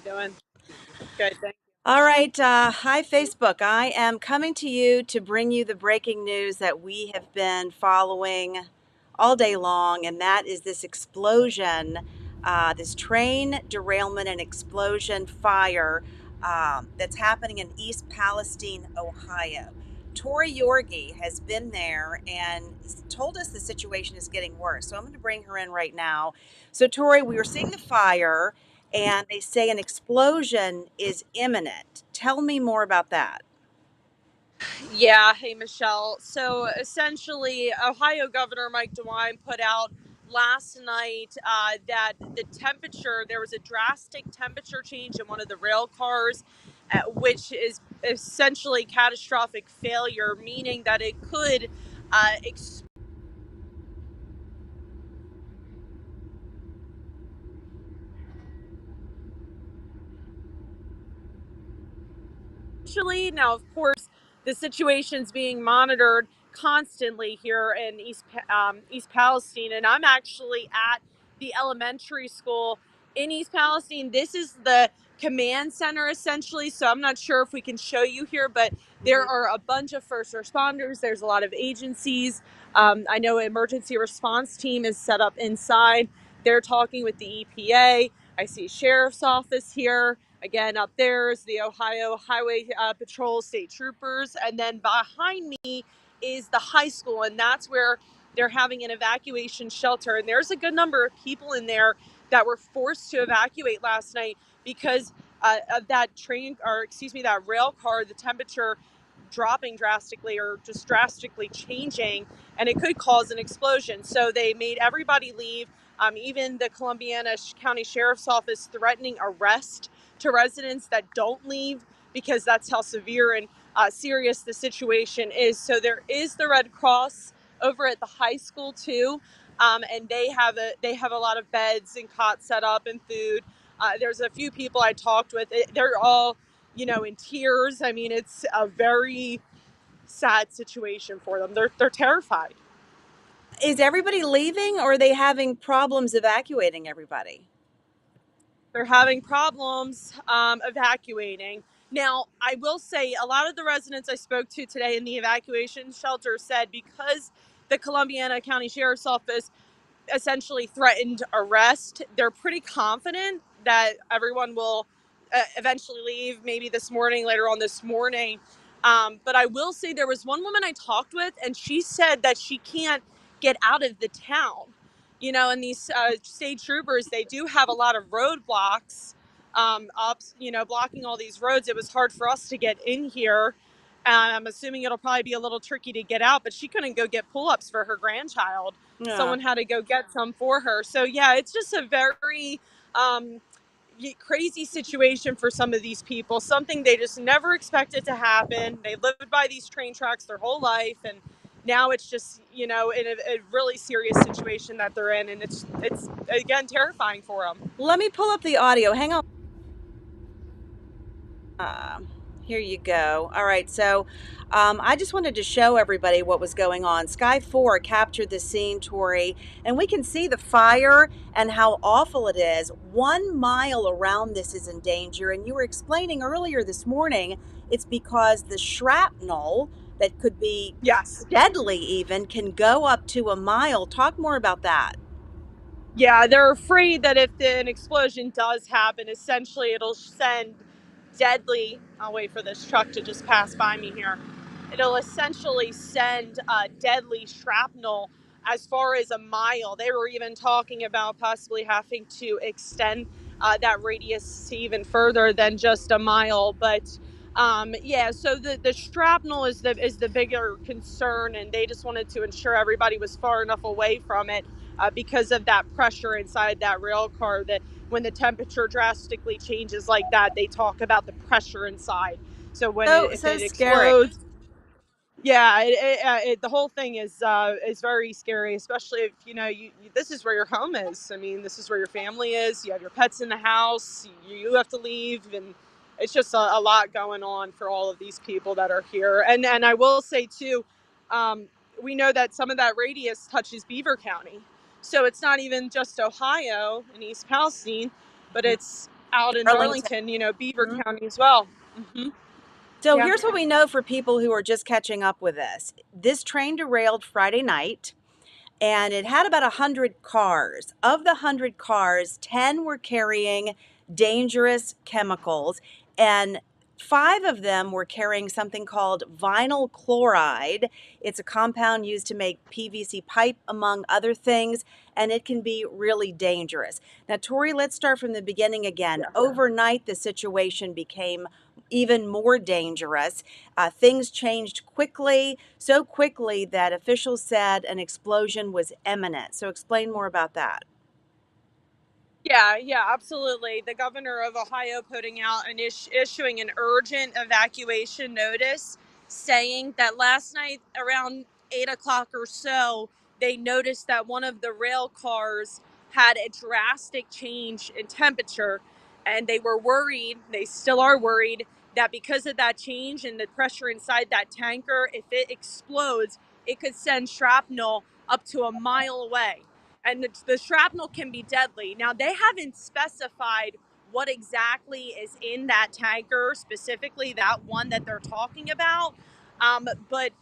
Doing good. Thank All right. Hi, Facebook. I am coming to you to bring you the breaking news that we have been following all day long, and that is this explosion, this train derailment and explosion fire that's happening in East Palestine, Ohio. Tori Yorgi has been there and told us the situation is getting worse. So I'm going to bring her in right now. So, Tori, we were seeing the fire and they say an explosion is imminent. Tell me more about that. you. Yeah. Hey, Michelle. So essentially, Ohio Governor Mike DeWine put out last night that there was a drastic temperature change in one of the rail cars, which is essentially catastrophic failure, meaning that it could now, of course, the situation's being monitored constantly here in East Palestine, and I'm actually at the elementary school in East Palestine. This is the command center essentially, so I'm not sure if we can show you here, but there Mhm. are a bunch of first responders. There's a lot of agencies. I know an emergency response team is set up inside. They're talking with the EPA. I see sheriff's office here. Again, up there is the Ohio Highway Patrol state troopers. And then behind me is the high school, and that's where they're having an evacuation shelter. And there's a good number of people in there that were forced to evacuate last night because of that that rail car, the temperature dropping drastically or just drastically changing, and it could cause an explosion. So they made everybody leave. Even the Columbiana County Sheriff's Office threatening arrest to residents that don't leave because that's how severe and serious the situation is. So there is the Red Cross over at the high school too, and they have a lot of beds and cots set up and food. There's a few people I talked with. They're all in tears. I mean, it's a very sad situation for them. They're terrified. Is everybody leaving or are they having problems evacuating everybody? They're having problems evacuating. Now, I will say a lot of the residents I spoke to today in the evacuation shelter said because the Columbiana County Sheriff's Office essentially threatened arrest, they're pretty confident that everyone will eventually leave, maybe this morning, later on this morning. But I will say there was one woman I talked with, and she said that she can't get out of the town. And these state troopers, they do have a lot of roadblocks up, blocking all these roads. It was hard for us to get in here. I'm assuming it'll probably be a little tricky to get out, but she couldn't go get pull ups for her grandchild. Yeah. Someone had to go get some for her. So, yeah, it's just a very um, crazy situation for some of these people, something they just never expected to happen. They lived by these train tracks their whole life, and now it's just in a really serious situation that they're in, and it's again terrifying for them. Let me pull up the audio. Hang on. Uh, Here you go. All right. So I just wanted to show everybody what was going on. Sky 4 captured the scene, Tori, and we can see the fire and how awful it is. 1 mile around this is in danger. And you were explaining earlier this morning it's because the shrapnel that could be Yes. deadly even can go up to a mile. Talk more about that. Yeah, they're afraid that if an explosion does happen, essentially it'll send deadly. I'll wait for this truck to just pass by me here. It'll essentially send deadly shrapnel as far as a mile. They were even talking about possibly having to extend that radius to even further than just a mile. But yeah, so the shrapnel is the bigger concern, and they just wanted to ensure everybody was far enough away from it because of that pressure inside that rail car, that when the temperature drastically changes like that, they talk about the pressure inside. So if So it scary. explodes, yeah, the whole thing is very scary, especially if this is where your home is. I mean, this is where your family is. You have your pets in the house. You have to leave, and it's just a lot going on for all of these people that are here. And I will say too, um, we know that some of that radius touches Beaver County, so it's not even just Ohio and East Palestine, but it's out in Arlington. Darlington, Beaver Mhm. County as well. Hmm. So Yeah. here's what we know for people who are just catching up with this. This train derailed Friday night, and it had about 100 cars. Of the 100 cars, 10 were carrying dangerous chemicals, and 5 of them were carrying something called vinyl chloride. It's a compound used to make PVC pipe, among other things, and it can be really dangerous. Now, Tori, let's start from the beginning again. Yeah. Overnight, the situation became even more dangerous. Things changed quickly, so quickly that officials said an explosion was imminent. So, explain more about that. Yeah, yeah, absolutely. The governor of Ohio putting out an issuing an urgent evacuation notice, saying that last night around 8 o'clock or so, they noticed that one of the rail cars had a drastic change in temperature, and they were worried. They still are worried that because of that change and the pressure inside that tanker, if it explodes, it could send shrapnel up to a mile away, and the shrapnel can be deadly. Now, they haven't specified what exactly is in that tanker, specifically that one that they're talking about. But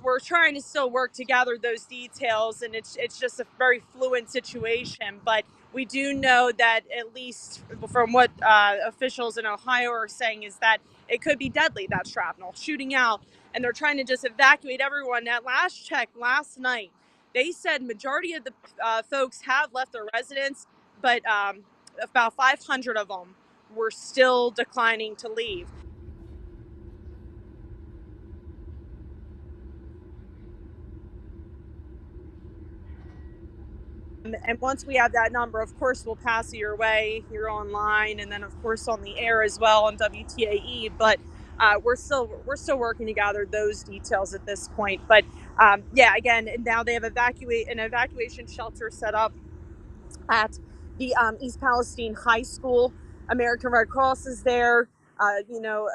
we're trying to still work to gather those details, and it's just a very fluid situation. But we do know that, at least from what officials in Ohio are saying, is that it could be deadly, that shrapnel shooting out, and they're trying to just evacuate everyone. At last check last night, they said majority of the folks have left their residence, but about 500 of them were still declining to leave. And once we have that number, of course, we'll pass it your way here online, and then of course on the air as well on WTAE. But we're still working to gather those details at this point. But yeah, again, now they have an evacuation shelter set up at the East Palestine High School. American Red Cross is there,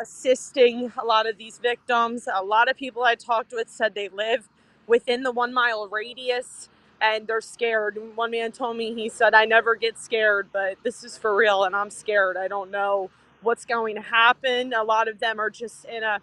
assisting a lot of these victims. A lot of people I talked with said they live within the 1 mile radius, and they're scared. One man told me, he said, "I never get scared, but this is for real, and I'm scared. I don't know what's going to happen." A lot of them are just in a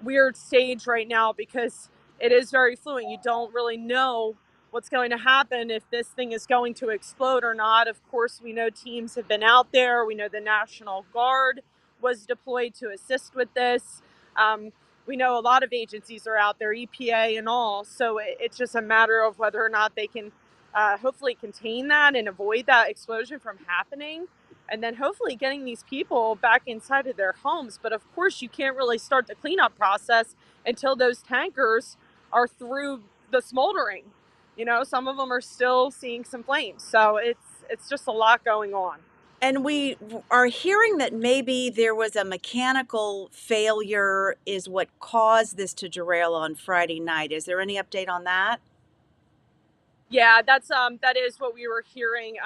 weird stage right now because it is very fluid. You don't really know what's going to happen, if this thing is going to explode or not. Of course, we know teams have been out there. We know the National Guard was deployed to assist with this. Um, we know a lot of agencies are out there, EPA and all. So it's just a matter of whether or not they can hopefully contain that and avoid that explosion from happening. And then hopefully getting these people back inside of their homes. But of course, you can't really start the cleanup process until those tankers are through the smoldering. Some of them are still seeing some flames. So it's just a lot going on. And we are hearing that maybe there was a mechanical failure, is what caused this to derail on Friday night. Is there any update on that? Yeah, that is what we were hearing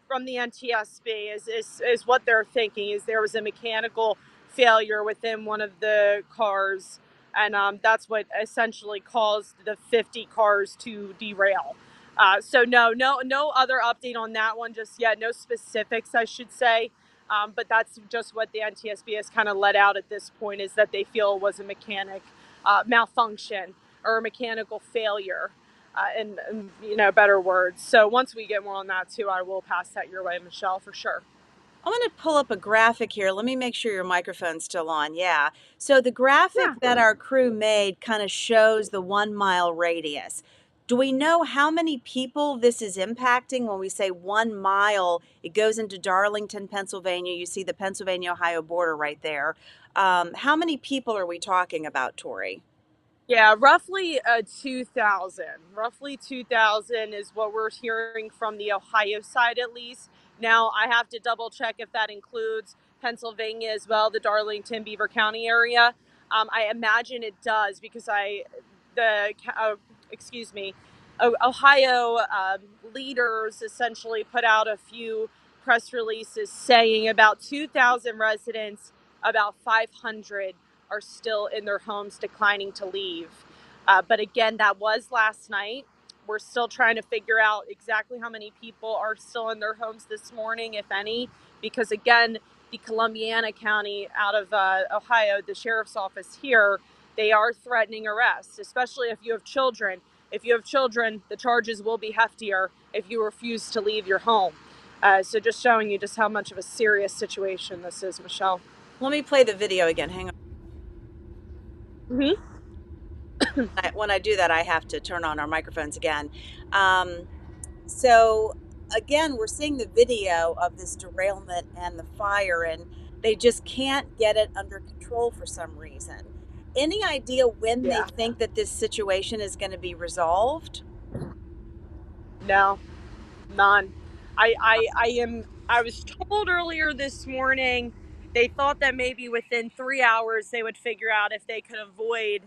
from the NTSB, is what they're thinking, is there was a mechanical failure within one of the cars, and that's what essentially caused the 50 cars to derail. So no other update on that one just yet. No specifics, I should say. But that's just what the NTSB has kind of let out at this point, is that they feel it was a mechanic malfunction or a mechanical failure, in better words. So once we get more on that too, I will pass that your way, Michelle, for sure. I want to pull up a graphic here. Let me make sure your microphone's still on. Yeah. So the graphic Yeah. that our crew made kind of shows the 1 mile radius. Do we know how many people this is impacting? When we say 1 mile, it goes into Darlington, Pennsylvania. You see the Pennsylvania-Ohio border right there. How many people are we talking about, Tori? Yeah, roughly 2,000. Roughly 2,000 is what we're hearing from the Ohio side, at least. Now, I have to double check if that includes Pennsylvania as well, the Darlington, Beaver County area. I imagine it does, because the, excuse me, Ohio leaders essentially put out a few press releases saying about 2,000 residents, about 500 are still in their homes declining to leave. But again, that was last night. We're still trying to figure out exactly how many people are still in their homes this morning, if any. because again, the Columbiana County out of Ohio, the sheriff's office here, they are threatening arrest, especially if you have children. If you have children, the charges will be heftier if you refuse to leave your home. So just showing you just how much of a serious situation this is, Michelle. Let me play the video again. Hang on. Mm-hmm. When I do that, I have to turn on our microphones again. Um, so again, we're seeing the video of this derailment and the fire, and they just can't get it under control for some reason. Any idea when they Yeah. think that this situation is going to be resolved? No. None. I was told earlier this morning they thought that maybe within 3 hours they would figure out if they could avoid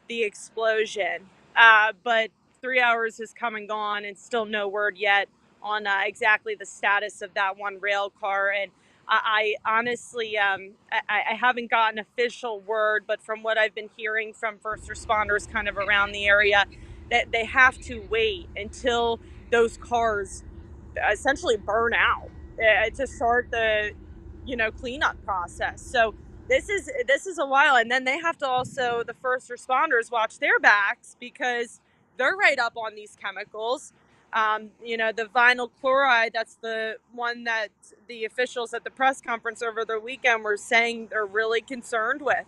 the explosion. But 3 hours has come and gone, and still no word yet on exactly the status of that one rail car. And I honestly, I haven't gotten official word, but from what I've been hearing from first responders kind of around the area, that they have to wait until those cars essentially burn out to start the cleanup process. So this is a while, and then they have to also, the first responders, watch their backs because they're right up on these chemicals. The vinyl chloride, that's the one that the officials at the press conference over the weekend were saying they're really concerned with.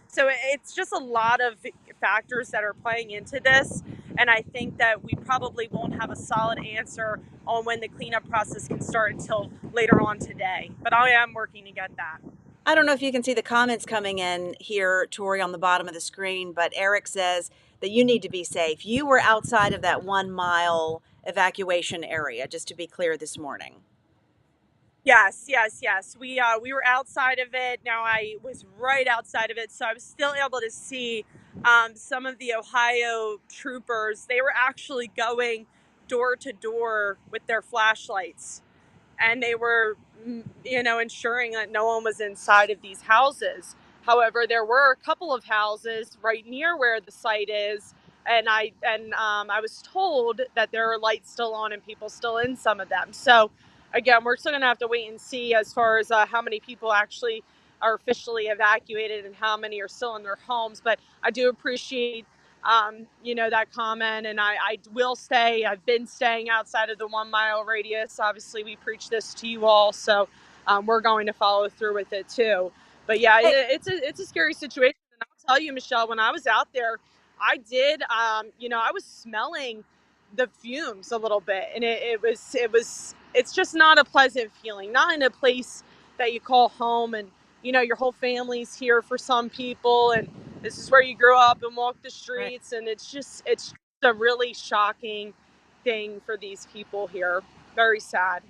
So it's just a lot of factors that are playing into this, and I think that we probably won't have a solid answer on when the cleanup process can start until later on today. But I am working to get that. I don't know if you can see the comments coming in here, Tori, on the bottom of the screen, but Eric says that you need to be safe. You were outside of that 1 mile evacuation area, just to be clear this morning. Yes, yes, yes. We were outside of it. Now I was right outside of it, so I was still able to see some of the Ohio troopers. They were actually going door to door with their flashlights, and they were, ensuring that no one was inside of these houses. However, there were a couple of houses right near where the site is, and I was told that there are lights still on and people still in some of them. So again, we're still going to have to wait and see as far as how many people actually are officially evacuated and how many are still in their homes. But I do appreciate that comment. And I will stay. I've been staying outside of the 1 mile radius. Obviously, we preach this to you all, so we're going to follow through with it too. But yeah, Hey, it's a scary situation. And I'll tell you, Michelle, when I was out there, I did, I was smelling the fumes a little bit, and it's just not a pleasant feeling. Not in a place that you call home, and your whole family's here for some people, and this is where you grew up and walk the right. streets, and it's a really shocking thing for these people here. Very sad.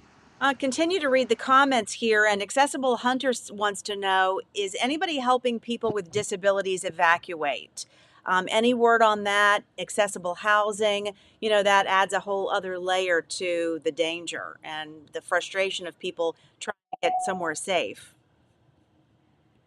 Continue to read the comments here. And Accessible Hunters wants to know, is anybody helping people with disabilities evacuate? Any word on that? Accessible housing, that adds a whole other layer to the danger and the frustration of people trying to get somewhere safe.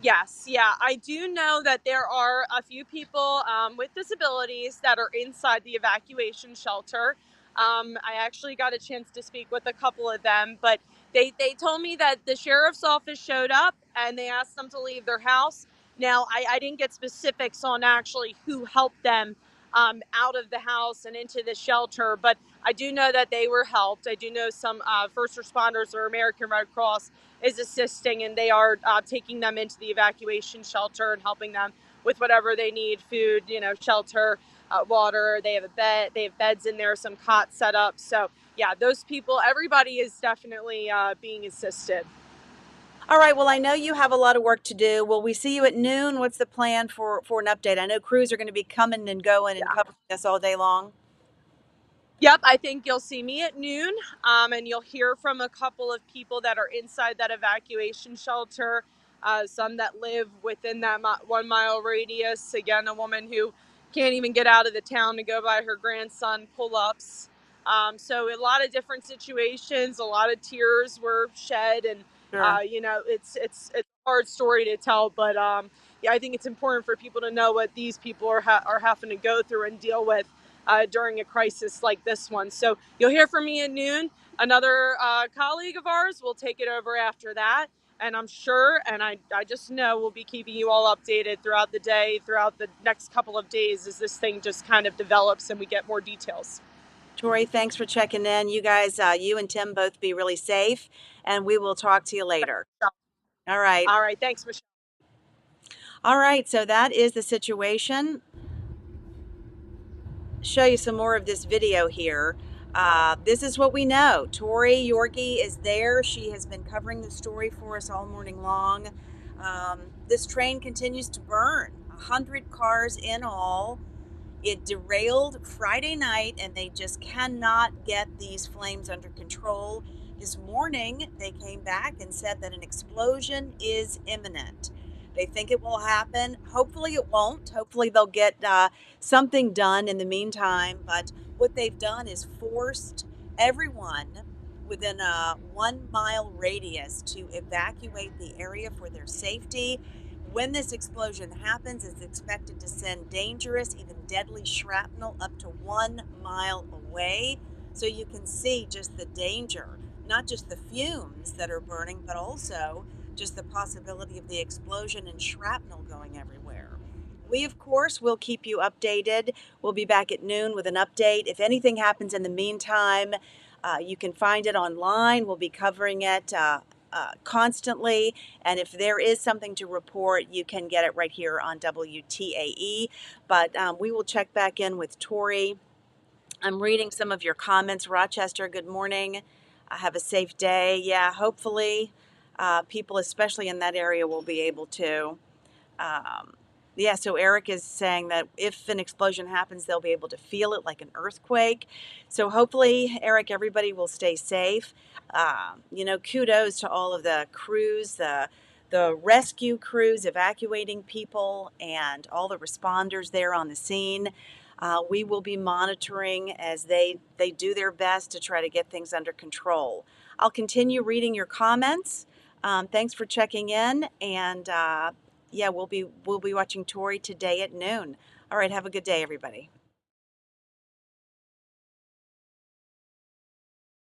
Yes, yeah, I do know that there are a few people with disabilities that are inside the evacuation shelter. I actually got a chance to speak with a couple of them, but they told me that the sheriff's office showed up and they asked them to leave their house. Now, I didn't get specifics on actually who helped them out of the house and into the shelter, but I do know that they were helped. I do know some first responders or American Red Cross is assisting, and they are taking them into the evacuation shelter and helping them with whatever they need: food, shelter, water. They have a bed, they have beds in there, some cots set up. So yeah, those people, everybody is definitely being assisted. All right. Well, I know you have a lot of work to do. Will we see you at noon? What's the plan for an update? I know crews are going to be coming and going and Yeah. covering us all day long. Yep, I think you'll see me at noon, and you'll hear from a couple of people that are inside that evacuation shelter, some that live within that 1 mile radius. Again, a woman who can't even get out of the town to go buy her grandson pull-ups. So a lot of different situations, a lot of tears were shed, and Sure. it's a hard story to tell, but yeah, I think it's important for people to know what these people are having to go through and deal with during a crisis like this one. So you'll hear from me at noon. another colleague of ours will take it over after that. And I'm sure, and I just know we'll be keeping you all updated throughout the day, throughout the next couple of days as this thing just kind of develops and we get more details. Tori, thanks for checking in. You guys, you and Tim both be really safe, and we will talk to you later. All right. All right. Thanks, Michelle. All right. So that is the situation. Show you some more of this video here. This is what we know. Tori Yorkie is there. She has been covering the story for us all morning long. This train continues to burn. 100 cars in all. It derailed Friday night, and they just cannot get these flames under control. This morning, they came back and said that an explosion is imminent. They think it will happen. Hopefully, it won't. Hopefully, they'll get something done in the meantime. But what they've done is forced everyone within a 1 mile radius to evacuate the area for their safety. When this explosion happens, it's expected to send dangerous, even deadly shrapnel up to 1 mile away. So you can see just the danger, not just the fumes that are burning, but also just the possibility of the explosion and shrapnel going everywhere. We, of course, will keep you updated. We'll be back at noon with an update. If anything happens in the meantime, you can find it online. We'll be covering it constantly, and if there is something to report, you can get it right here on WTAE. But we will check back in with Tori. I'm reading some of your comments. Rochester, good morning. Have a safe day. Yeah, hopefully people, especially in that area, will be able to. Yeah, so Eric is saying that if an explosion happens, they'll be able to feel it like an earthquake. So hopefully, Eric, everybody will stay safe. Kudos to all of the crews, the rescue crews evacuating people, and all the responders there on the scene. We will be monitoring as they do their best to try to get things under control. I'll continue reading your comments. Thanks for checking in, and yeah, we'll be watching Tori today at noon. All right, have a good day, everybody.